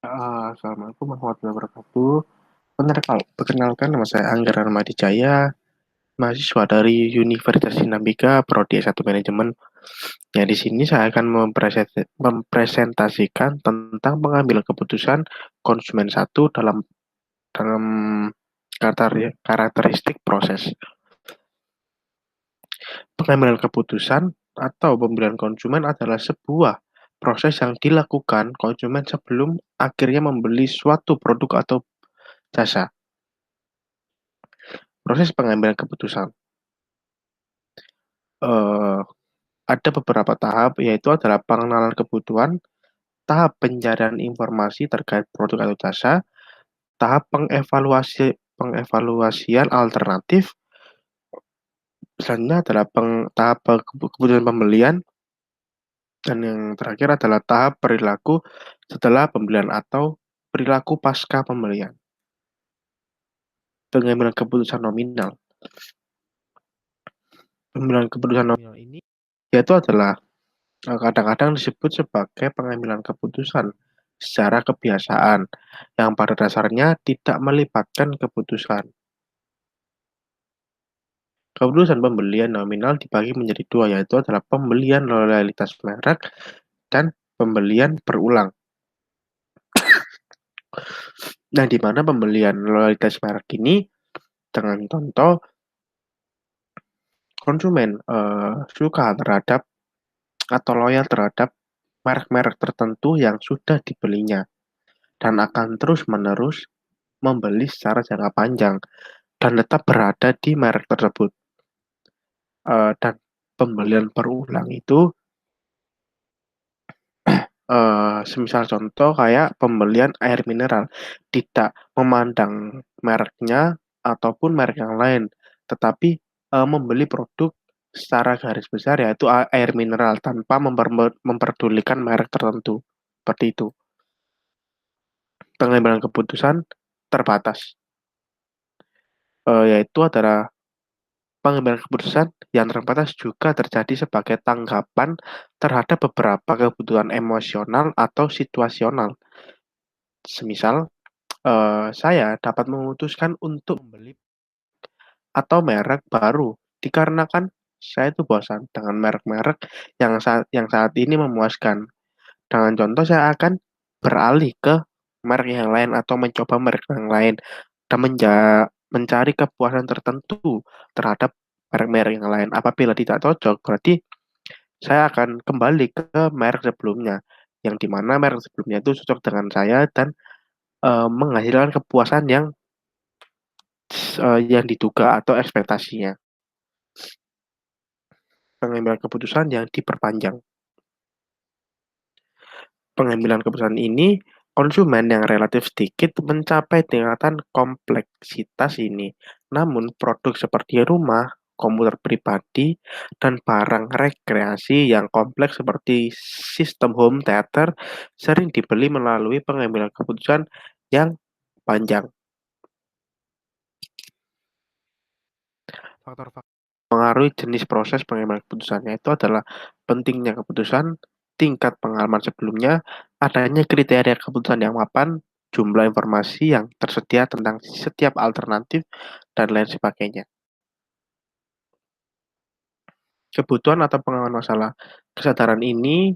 Assalamualaikum warahmatullahi wabarakatuh. Perkenalkan, nama saya Angga Ramadijaya, mahasiswa dari Universitas Sinambika, Prodi S1 Manajemen. Ya, di sini saya akan mempresentasikan tentang pengambilan keputusan konsumen satu dalam karakteristik proses. Pengambilan keputusan atau pembelian konsumen adalah sebuah proses yang dilakukan konsumen sebelum akhirnya membeli suatu produk atau jasa. Proses pengambilan keputusan eh, ada beberapa tahap, yaitu adalah pengenalan kebutuhan, tahap pencarian informasi terkait produk atau jasa, tahap pengevaluasian alternatif, selanjutnya adalah tahap keputusan pembelian, dan yang terakhir adalah tahap perilaku setelah pembelian atau perilaku pasca pembelian. Pengambilan keputusan nominal. Pengambilan keputusan nominal ini yaitu adalah kadang-kadang disebut sebagai pengambilan keputusan secara kebiasaan yang pada dasarnya tidak melibatkan keputusan. Keputusan pembelian nominal dibagi menjadi dua, yaitu adalah pembelian loyalitas merek dan pembelian berulang. Nah, di mana pembelian loyalitas merek ini dengan contoh konsumen suka terhadap atau loyal terhadap merek-merek tertentu yang sudah dibelinya dan akan terus-menerus membeli secara jangka panjang dan tetap berada di merek tersebut. Dan pembelian berulang itu semisal contoh kayak pembelian air mineral, tidak memandang mereknya ataupun merek yang lain, tetapi membeli produk secara garis besar yaitu air mineral tanpa memperdulikan merek tertentu. Seperti itu. Pengambilan keputusan terbatas, yaitu adalah pengambilan keputusan yang terbatas juga terjadi sebagai tanggapan terhadap beberapa kebutuhan emosional atau situasional. Semisal, saya dapat memutuskan untuk membeli atau merek baru dikarenakan saya itu bosan dengan merek-merek yang saat ini memuaskan. Dengan contoh, saya akan beralih ke merek yang lain atau mencoba merek yang lain dan mencari kepuasan tertentu terhadap merek-merek yang lain. Apabila tidak cocok, berarti saya akan kembali ke merek sebelumnya, yang dimana merek sebelumnya itu cocok dengan saya dan menghasilkan kepuasan yang diduga atau ekspektasinya. Pengambilan keputusan yang diperpanjang. Pengambilan keputusan ini, konsumen yang relatif sedikit mencapai tingkatan kompleksitas ini. Namun, produk seperti rumah, komputer pribadi, dan barang rekreasi yang kompleks seperti sistem home theater sering dibeli melalui pengambilan keputusan yang panjang. Faktor-faktor mengaruhi jenis proses pengambilan keputusannya itu adalah pentingnya keputusan, tingkat pengalaman sebelumnya, adanya kriteria keputusan yang mapan, jumlah informasi yang tersedia tentang setiap alternatif, dan lain sebagainya. Kebutuhan atau pengalaman masalah. Kesadaran ini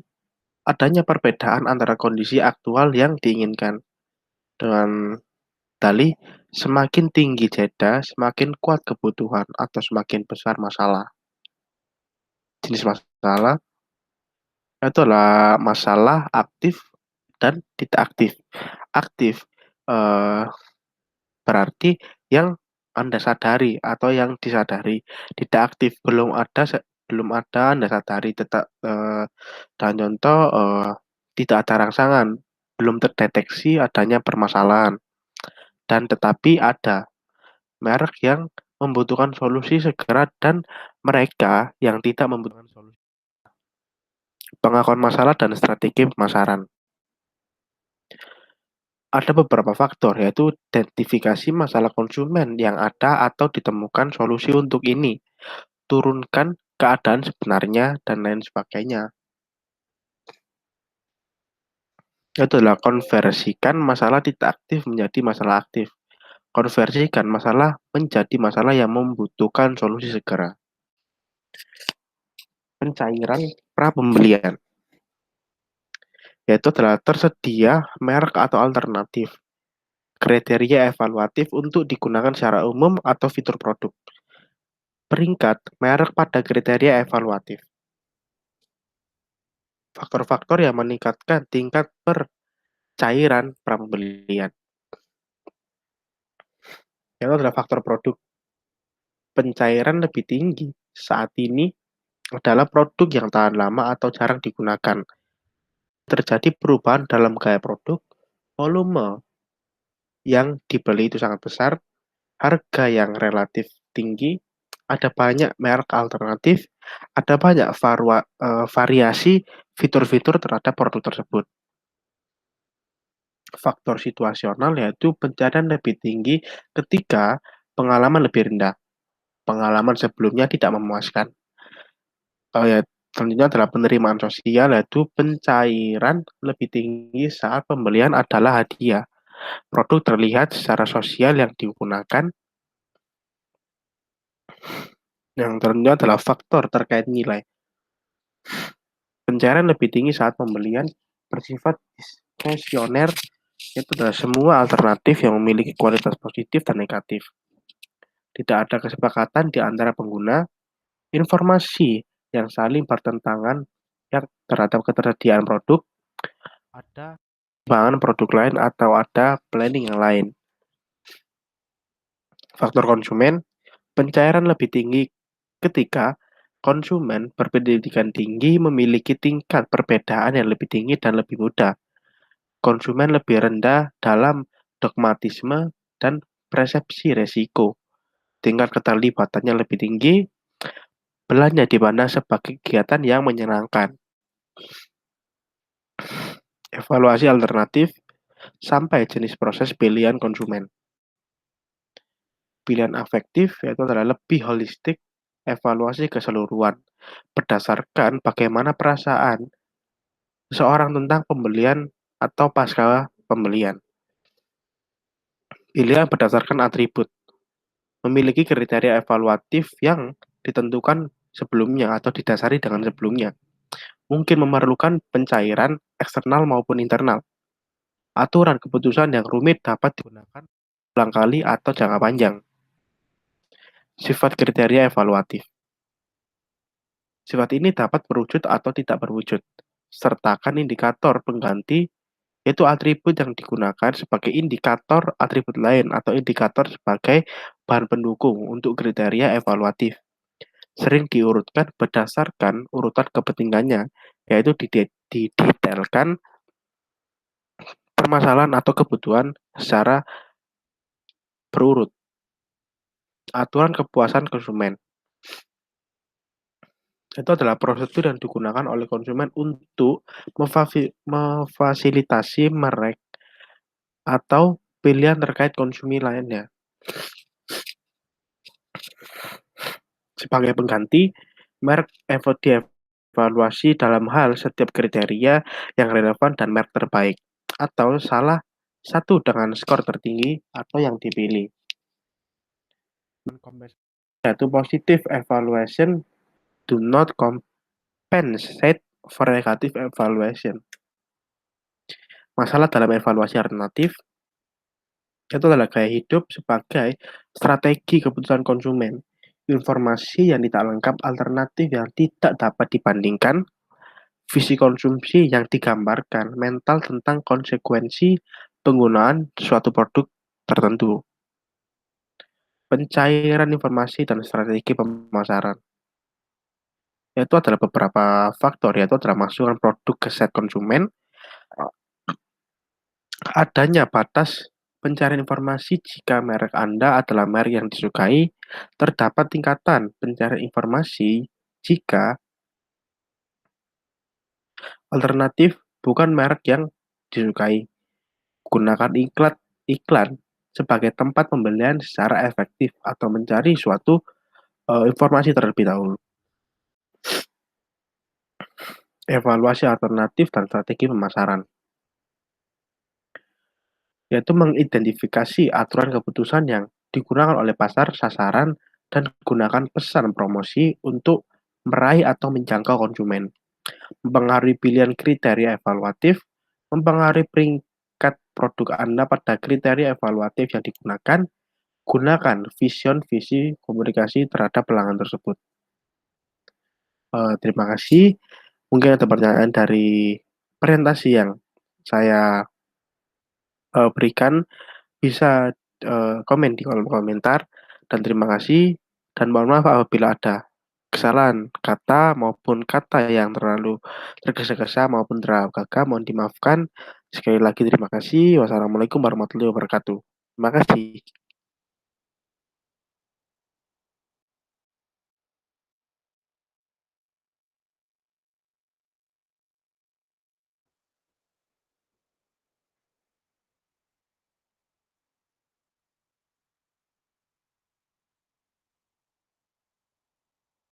adanya perbedaan antara kondisi aktual yang diinginkan. Dengan dalih, semakin tinggi jeda, semakin kuat kebutuhan atau semakin besar masalah. Jenis masalah itu adalah masalah aktif dan tidak aktif. Aktif eh, berarti yang Anda sadari atau yang disadari. Tidak aktif belum ada Anda sadari. Dan contoh tidak ada rangsangan, belum terdeteksi adanya permasalahan, dan tetapi ada merek yang membutuhkan solusi segera dan mereka yang tidak membutuhkan solusi. Pengakuan masalah dan strategi pemasaran. Ada beberapa faktor, yaitu identifikasi masalah konsumen yang ada atau ditemukan solusi untuk ini, turunkan keadaan sebenarnya, dan lain sebagainya. Itu adalah konversikan masalah tidak aktif menjadi masalah aktif. Konversikan masalah menjadi masalah yang membutuhkan solusi segera. Pencairan pra-pembelian, yaitu adalah tersedia merek atau alternatif. Kriteria evaluatif untuk digunakan secara umum atau fitur produk. Peringkat merek pada kriteria evaluatif. Faktor-faktor yang meningkatkan tingkat percairan pra-pembelian. Itu adalah faktor produk. Pencairan lebih tinggi saat ini adalah produk yang tahan lama atau jarang digunakan. Terjadi perubahan dalam gaya produk, volume yang dibeli itu sangat besar, harga yang relatif tinggi, ada banyak merek alternatif, ada banyak variasi fitur-fitur terhadap produk tersebut. Faktor situasional yaitu pencarian lebih tinggi ketika pengalaman lebih rendah. Pengalaman sebelumnya tidak memuaskan. Ya, selanjutnya adalah penerimaan sosial yaitu pencairan lebih tinggi saat pembelian adalah hadiah. Produk terlihat secara sosial yang digunakan. Yang selanjutnya adalah faktor terkait nilai. Pencairan lebih tinggi saat pembelian bersifat diskresioner, itu adalah semua alternatif yang memiliki kualitas positif dan negatif. Tidak ada kesepakatan di antara pengguna, informasi yang saling bertentangan yang terhadap ketersediaan produk, ada pengembangan produk lain atau ada planning yang lain. Faktor konsumen, pencairan lebih tinggi ketika konsumen berpendidikan tinggi memiliki tingkat perbedaan yang lebih tinggi dan lebih mudah. Konsumen lebih rendah dalam dogmatisme dan persepsi resiko. Tingkat keterlibatannya lebih tinggi, belanja dipandang sebagai kegiatan yang menyenangkan. Evaluasi alternatif sampai jenis proses pilihan konsumen. Pilihan afektif yaitu adalah lebih holistik, evaluasi keseluruhan berdasarkan bagaimana perasaan seseorang tentang pembelian atau pasca pembelian. Pilihan berdasarkan atribut, memiliki kriteria evaluatif yang ditentukan sebelumnya atau didasari dengan sebelumnya. Mungkin memerlukan pencairan eksternal maupun internal. Aturan keputusan yang rumit dapat digunakan ulang kali atau jangka panjang. Sifat kriteria evaluatif. Sifat ini dapat berwujud atau tidak berwujud. Sertakan indikator pengganti, yaitu atribut yang digunakan sebagai indikator atribut lain atau indikator sebagai bahan pendukung untuk kriteria evaluatif. Sering diurutkan berdasarkan urutan kepentingannya, yaitu didetailkan permasalahan atau kebutuhan secara berurut. Aturan kepuasan konsumen. Itu adalah prosedur yang digunakan oleh konsumen untuk memfasilitasi merek atau pilihan terkait konsumsi lainnya. Sebagai pengganti, merek dievaluasi dalam hal setiap kriteria yang relevan dan merek terbaik, atau salah satu dengan skor tertinggi atau yang dipilih. Yaitu positive evaluation do not compensate for negative evaluation. Masalah dalam evaluasi alternatif itu adalah gaya hidup sebagai strategi keputusan konsumen. Informasi yang tidak lengkap, alternatif yang tidak dapat dibandingkan, visi konsumsi yang digambarkan, mental tentang konsekuensi penggunaan suatu produk tertentu, pencairan informasi dan strategi pemasaran. Itu adalah beberapa faktor, yaitu adalah masukan produk ke set konsumen, adanya batas pencarian informasi jika merek Anda adalah merek yang disukai, terdapat tingkatan pencarian informasi jika alternatif bukan merek yang disukai. Gunakan iklan sebagai tempat pembelian secara efektif atau mencari suatu informasi terlebih dahulu. Evaluasi alternatif dan strategi pemasaran. yaitu mengidentifikasi aturan keputusan yang digunakan oleh pasar sasaran dan gunakan pesan promosi untuk meraih atau menjangkau konsumen. Mempengaruhi pilihan kriteria evaluatif, mempengaruhi peringkat produk Anda pada kriteria evaluatif yang digunakan, gunakan vision, visi, komunikasi terhadap pelanggan tersebut. Terima kasih. Mungkin ada pertanyaan dari presentasi yang saya berikan, bisa komen di kolom komentar. Dan terima kasih. Dan mohon maaf apabila ada kesalahan kata maupun kata yang terlalu tergesa-gesa maupun terlalu gagah, mohon dimaafkan. Sekali lagi terima kasih. Wassalamualaikum warahmatullahi wabarakatuh. Terima kasih.